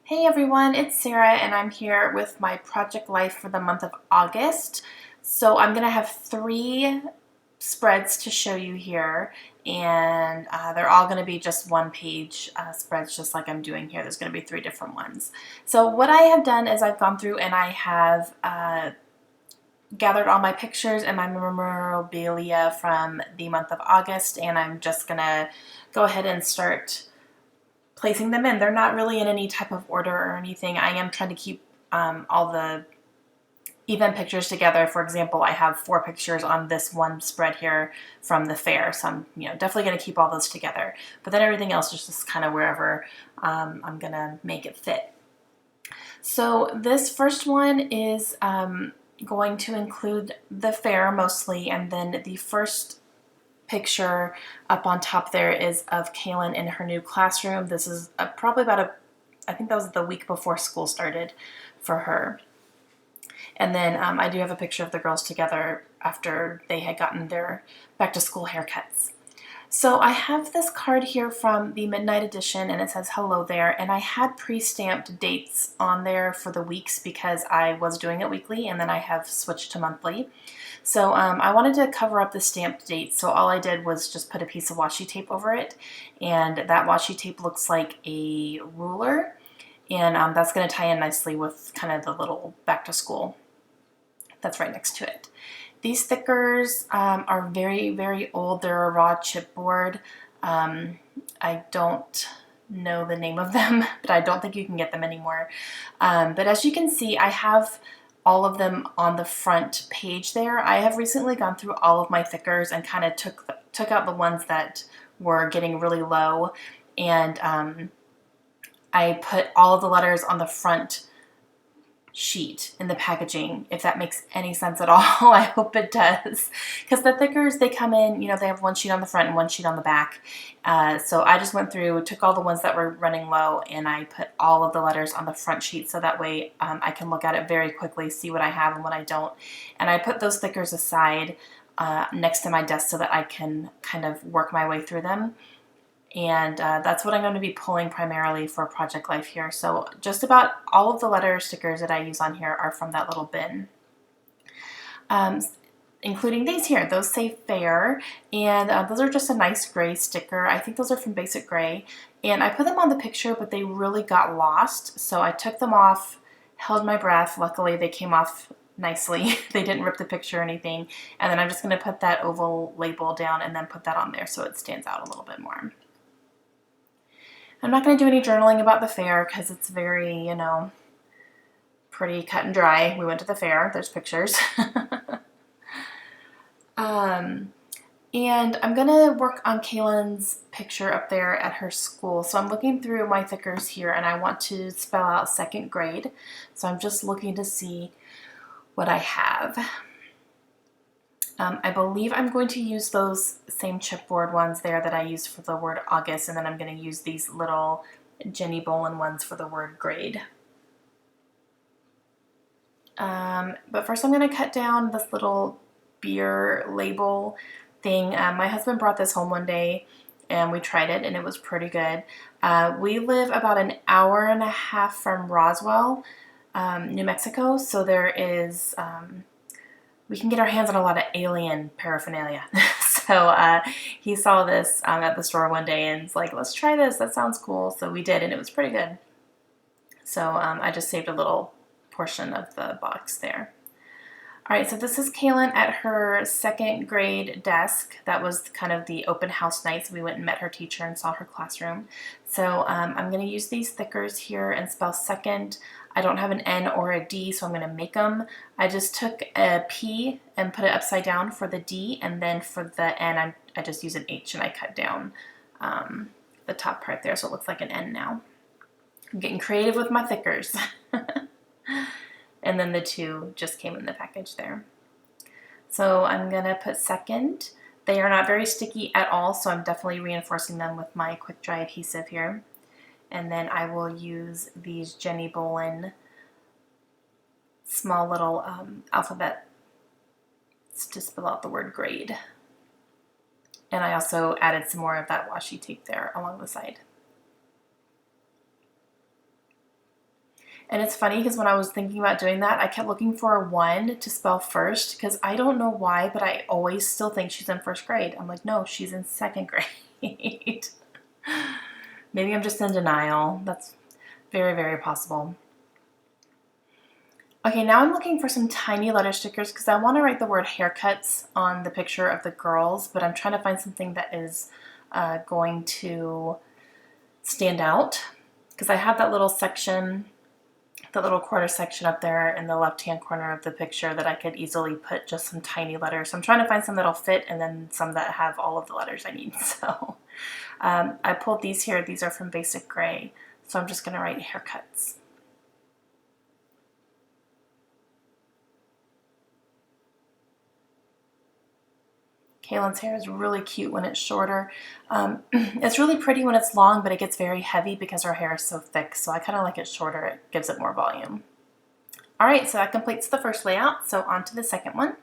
Hey everyone, it's Sarah and I'm here with my project life for the month of August. So I'm going to have 3 spreads to show you here, and they're all going to be just one-page spreads, just like I'm doing here. There's going to be 3 different ones. So what I have done is I've gone through and I have gathered all my pictures and my memorabilia from the month of August, and I'm just going to go ahead and start placing them in. They're not really in any type of order or anything. I am trying to keep all the event pictures together. For example, I have 4 pictures on this one spread here from the fair, so I'm definitely going to keep all those together. But then everything else is just kind of wherever I'm going to make it fit. So this first one is going to include the fair mostly, and then the first picture up on top there is of Kaylin in her new classroom. This is probably I think that was the week before school started for her. And then I do have a picture of the girls together after they had gotten their back to school haircuts. So I have this card here from the Midnight Edition, and it says hello there, and I had pre-stamped dates on there for the weeks because I was doing it weekly and then I have switched to monthly. So I wanted to cover up the stamped dates, so all I did was just put a piece of washi tape over it, and that washi tape looks like a ruler, and that's going to tie in nicely with kind of the little back to school that's right next to it. These stickers are very, very old. They're a raw chipboard. I don't know the name of them, but I don't think you can get them anymore. But as you can see, I have all of them on the front page there. I have recently gone through all of my thickers and kind of took out the ones that were getting really low, and I put all of the letters on the front sheet in the packaging, if that makes any sense at all. I hope it does, because the thickers, they come in, they have one sheet on the front and one sheet on the back. So I just went through, took all the ones that were running low, and I put all of the letters on the front sheet, so that way I can look at it very quickly, see what I have and what I don't. And I put those thickers aside next to my desk so that I can kind of work my way through them. And that's what I'm going to be pulling primarily for Project Life here. So just about all of the letter stickers that I use on here are from that little bin. Including these here. Those say fair, and those are just a nice gray sticker. I think those are from Basic Gray. And I put them on the picture, but they really got lost. So I took them off, held my breath. Luckily, they came off nicely. They didn't rip the picture or anything. And then I'm just going to put that oval label down and then put that on there so it stands out a little bit more. I'm not going to do any journaling about the fair because it's very, pretty cut and dry. We went to the fair. There's pictures. And I'm going to work on Kaylin's picture up there at her school. So I'm looking through my thickers here, and I want to spell out 2nd grade. So I'm just looking to see what I have. I believe I'm going to use those same chipboard ones there that I used for the word August, and then I'm going to use these little Jenny Bolin ones for the word grade. But first I'm going to cut down this little beer label thing. My husband brought this home one day, and we tried it, and it was pretty good. We live about an hour and a half from Roswell, New Mexico, so there is... we can get our hands on a lot of alien paraphernalia. So he saw this at the store one day and was like, let's try this. That sounds cool. So we did, and it was pretty good. So I just saved a little portion of the box there. All right, so this is Kaylin at her 2nd grade desk. That was kind of the open house night, so we went and met her teacher and saw her classroom. So I'm going to use these thickers here and spell second. I don't have an N or a D, so I'm going to make them. I just took a P and put it upside down for the D, and then for the N, I just use an H and I cut down the top part there, so it looks like an N now. I'm getting creative with my thickers. And then the 2 just came in the package there. So I'm going to put second. They are not very sticky at all, so I'm definitely reinforcing them with my quick dry adhesive here. And then I will use these Jenny Bolin small little alphabets to spell out the word grade. And I also added some more of that washi tape there along the side. And it's funny because when I was thinking about doing that, I kept looking for a 1 to spell first because I don't know why, but I always still think she's in first grade. I'm like, no, she's in second grade. Maybe I'm just in denial. That's very, very possible. Okay, now I'm looking for some tiny letter stickers because I want to write the word haircuts on the picture of the girls, but I'm trying to find something that is going to stand out because I have that little section, the little quarter section up there in the left-hand corner of the picture that I could easily put just some tiny letters. So I'm trying to find some that'll fit and then some that have all of the letters I need. So I pulled these here. These are from Basic Gray. So I'm just going to write haircuts. Kaylin's hair is really cute when it's shorter. It's really pretty when it's long, but it gets very heavy because her hair is so thick. So I kind of like it shorter. It gives it more volume. All right, so that completes the first layout. So on to the second one.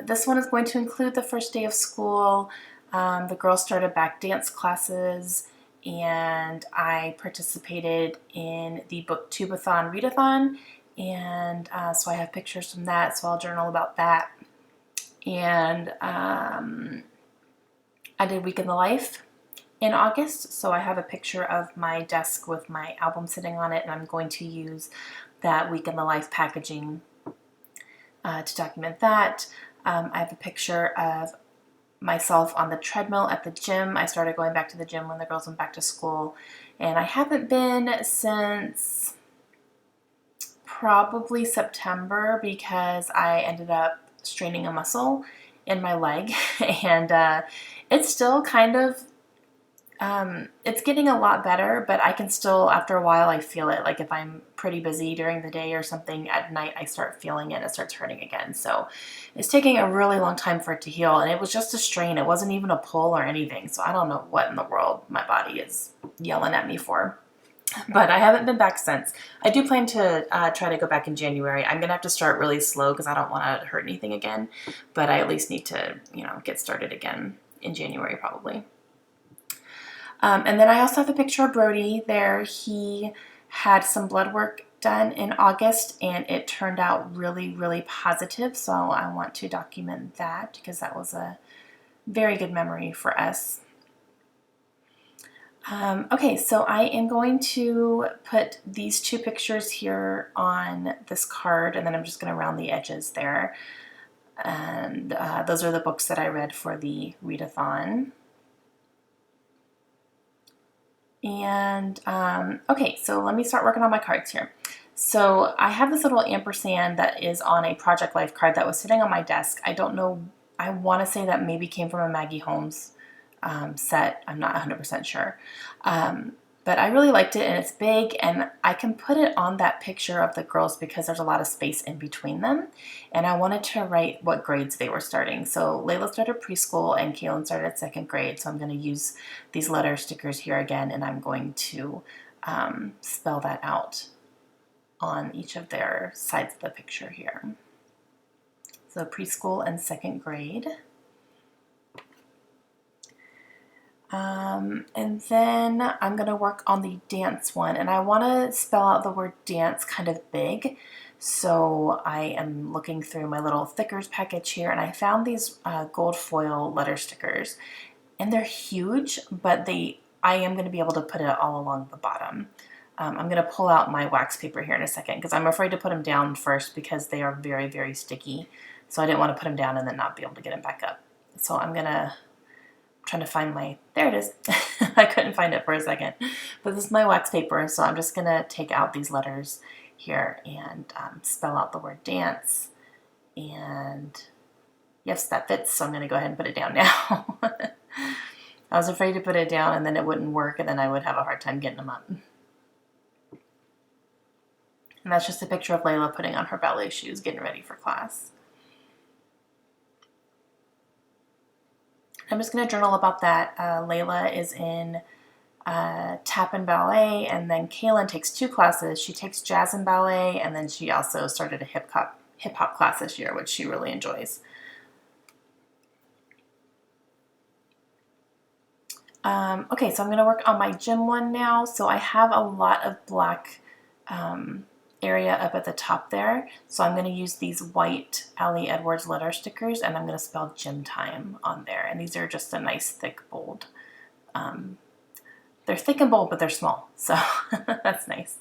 This one is going to include the first day of school. The girls started back dance classes, and I participated in the Booktubeathon readathon. And so I have pictures from that, so I'll journal about that. And I did Week in the Life in August, so I have a picture of my desk with my album sitting on it, and I'm going to use that Week in the Life packaging to document that. I have a picture of myself on the treadmill at the gym. I started going back to the gym when the girls went back to school, and I haven't been since probably September because I ended up straining a muscle in my leg, and it's still kind of it's getting a lot better, but I can still, after a while, I feel it. Like if I'm pretty busy during the day or something, at night I start feeling it. It starts hurting again. So it's taking a really long time for it to heal, and it was just a strain. It wasn't even a pull or anything. So I don't know what in the world my body is yelling at me for. But I haven't been back since. I do plan to try to go back in January. I'm going to have to start really slow because I don't want to hurt anything again. But I at least need to, get started again in January probably. And then I also have a picture of Brody there. He had some blood work done in August, and it turned out really, really positive. So I want to document that because that was a very good memory for us. Okay, so I am going to put these two pictures here on this card, and then I'm just going to round the edges there. And those are the books that I read for the readathon. And okay, so let me start working on my cards here. So I have this little ampersand that is on a Project Life card that was sitting on my desk. I don't know, I want to say that maybe came from a Maggie Holmes set. I'm not 100% sure. But I really liked it, and it's big, and I can put it on that picture of the girls because there's a lot of space in between them. And I wanted to write what grades they were starting. So Layla started preschool and Kaylin started second grade. So I'm going to use these letter stickers here again, and I'm going to spell that out on each of their sides of the picture here. So preschool and second grade. And then I'm going to work on the dance one, and I want to spell out the word dance kind of big. So I am looking through my little thickers package here, and I found these gold foil letter stickers, and they're huge, but I am going to be able to put it all along the bottom. I'm going to pull out my wax paper here in a second because I'm afraid to put them down first because they are very, very sticky. So I didn't want to put them down and then not be able to get them back up. So I'm trying to find there it is. I couldn't find it for a second. But this is my wax paper, so I'm just going to take out these letters here and spell out the word dance. And yes, that fits, so I'm going to go ahead and put it down now. I was afraid to put it down and then it wouldn't work, and then I would have a hard time getting them up. And that's just a picture of Layla putting on her ballet shoes, getting ready for class. I'm just going to journal about that. Layla is in tap and ballet, and then Kaylin takes 2 classes. She takes jazz and ballet, and then she also started a hip hop class this year, which she really enjoys. Okay, so I'm going to work on my gym one now. So I have a lot of black area up at the top there. So I'm going to use these white Allie Edwards letter stickers, and I'm going to spell gym time on there. And these are just a nice thick bold. They're thick and bold, but they're small, so that's nice.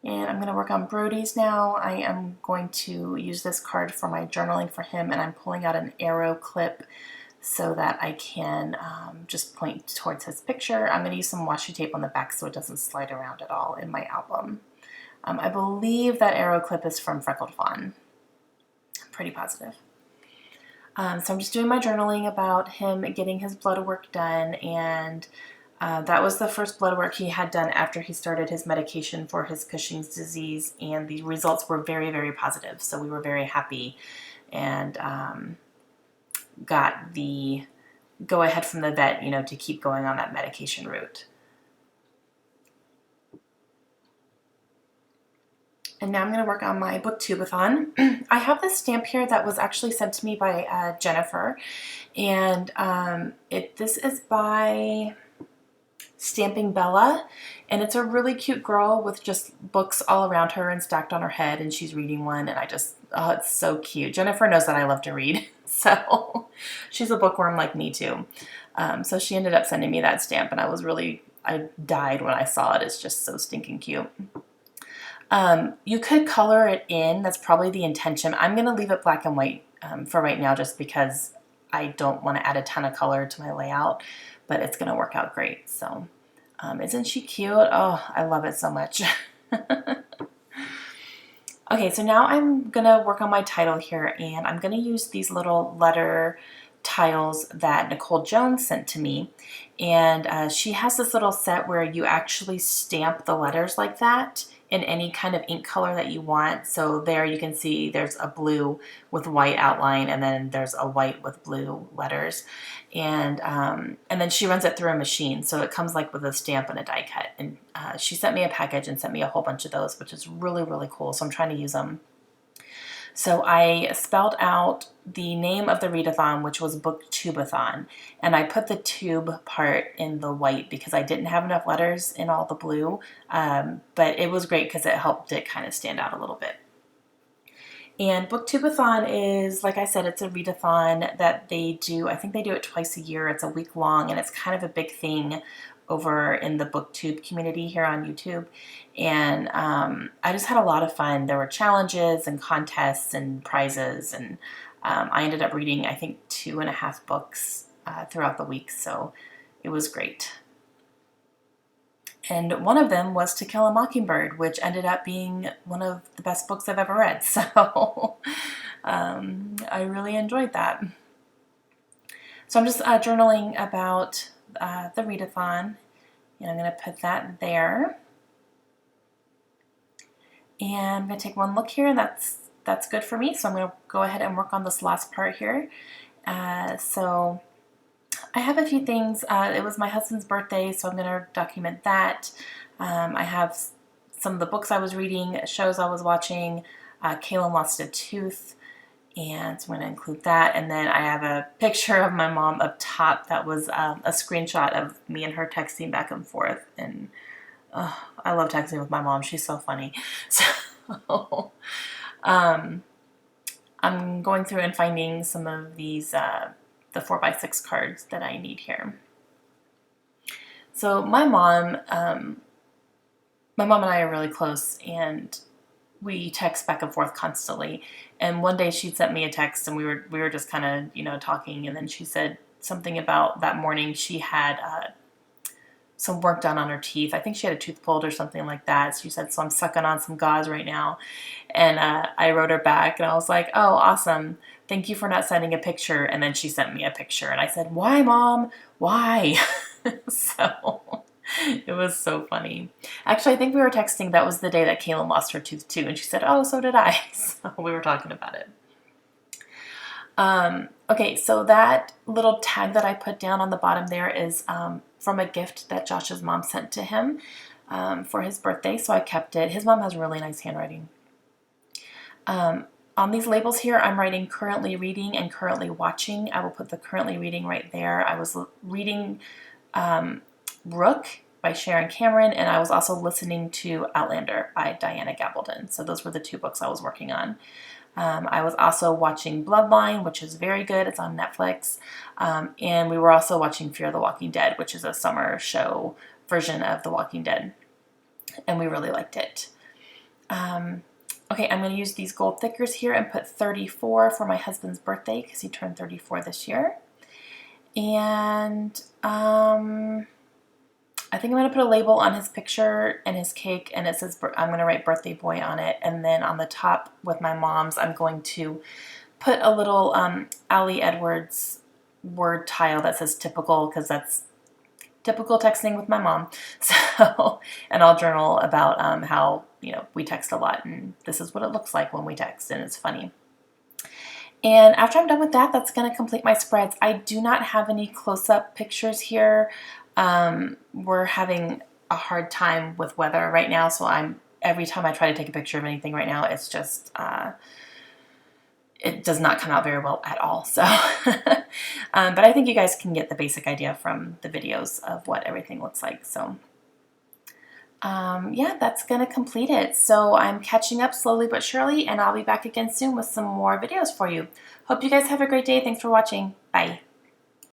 And I'm going to work on Brody's now. I am going to use this card for my journaling for him, and I'm pulling out an arrow clip so that I can just point towards his picture. I'm going to use some washi tape on the back so it doesn't slide around at all in my album. I believe that arrow clip is from Freckled Fawn. I'm pretty positive. So I'm just doing my journaling about him getting his blood work done, and that was the first blood work he had done after he started his medication for his Cushing's disease, and the results were very, very positive. So we were very happy and got the go-ahead from the vet, to keep going on that medication route. And now I'm going to work on my Booktubeathon. I have this stamp here that was actually sent to me by Jennifer, and this is by Stamping Bella, and it's a really cute girl with just books all around her and stacked on her head, and she's reading one, and it's so cute. Jennifer knows that I love to read, so she's a bookworm like me too. So she ended up sending me that stamp, and I died when I saw it. It's just so stinking cute. You could color it in. That's probably the intention. I'm going to leave it black and white for right now just because I don't want to add a ton of color to my layout, but it's going to work out great. So isn't she cute? Oh, I love it so much. Okay, so now I'm going to work on my title here, and I'm going to use these little letter tiles that Nicole Jones sent to me, and she has this little set where you actually stamp the letters like that in any kind of ink color that you want. So there you can see there's a blue with white outline, and then there's a white with blue letters, and then she runs it through a machine, so it comes like with a stamp and a die cut. And she sent me a package and sent me a whole bunch of those, which is really, really cool. So I'm trying to use them. So I spelled out the name of the readathon, which was Booktubeathon, and I put the tube part in the white because I didn't have enough letters in all the blue, but it was great because it helped it kind of stand out a little bit. And Booktubeathon is, like I said, it's a readathon that they do. I think they do it twice a year. It's a week long, and it's kind of a big thing over in the Booktube community here on YouTube. And I just had a lot of fun. There were challenges and contests and prizes, and I ended up reading, I think, 2.5 books throughout the week, so it was great. And one of them was To Kill a Mockingbird, which ended up being one of the best books I've ever read, so I really enjoyed that. So I'm just journaling about the readathon, and I'm going to put that there. And I'm going to take one look here, and that's good for me. So I'm going to go ahead and work on this last part here. So I have a few things. It was my husband's birthday, so I'm going to document that. I have some of the books I was reading, shows I was watching. Kaylin lost a tooth, and so I'm going to include that. And then I have a picture of my mom up top that was a screenshot of me and her texting back and forth. And I love texting with my mom. She's so funny. So I'm going through and finding some of these the 4x6 cards that I need here. So my mom and I are really close, and we text back and forth constantly. And one day she sent me a text, and we were just kind of talking, and then she said something about that morning she had some work done on her teeth. I think she had a tooth pulled or something like that. So she said, so I'm sucking on some gauze right now. And I wrote her back, and I was like, oh, awesome. Thank you for not sending a picture. And then she sent me a picture, and I said, why, Mom? Why? So it was so funny. Actually, I think we were texting. That was the day that Kaylin lost her tooth too. And she said, oh, so did I. So we were talking about it. Okay, so that little tag that I put down on the bottom there is from a gift that Josh's mom sent to him for his birthday, so I kept it. His mom has really nice handwriting. On these labels here, I'm writing currently reading and currently watching. I will put the currently reading right there. I was reading Rook by Sharon Cameron, and I was also listening to Outlander by Diana Gabaldon. So those were the 2 books I was working on. I was also watching Bloodline, which is very good. It's on Netflix. And we were also watching Fear the Walking Dead, which is a summer show version of The Walking Dead. And we really liked it. Okay, I'm going to use these gold thickers here and put 34 for my husband's birthday because he turned 34 this year. And I think I'm going to put a label on his picture and his cake, and it says, I'm going to write birthday boy on it. And then on the top with my mom's, I'm going to put a little Allie Edwards word tile that says typical, because that's typical texting with my mom. So, and I'll journal about how, we text a lot, and this is what it looks like when we text, and it's funny. And after I'm done with that, that's going to complete my spreads. I do not have any close-up pictures here. We're having a hard time with weather right now, so every time I try to take a picture of anything right now, it's just it does not come out very well at all. So, but I think you guys can get the basic idea from the videos of what everything looks like. So, yeah, that's going to complete it. So I'm catching up slowly but surely, and I'll be back again soon with some more videos for you. Hope you guys have a great day. Thanks for watching. Bye.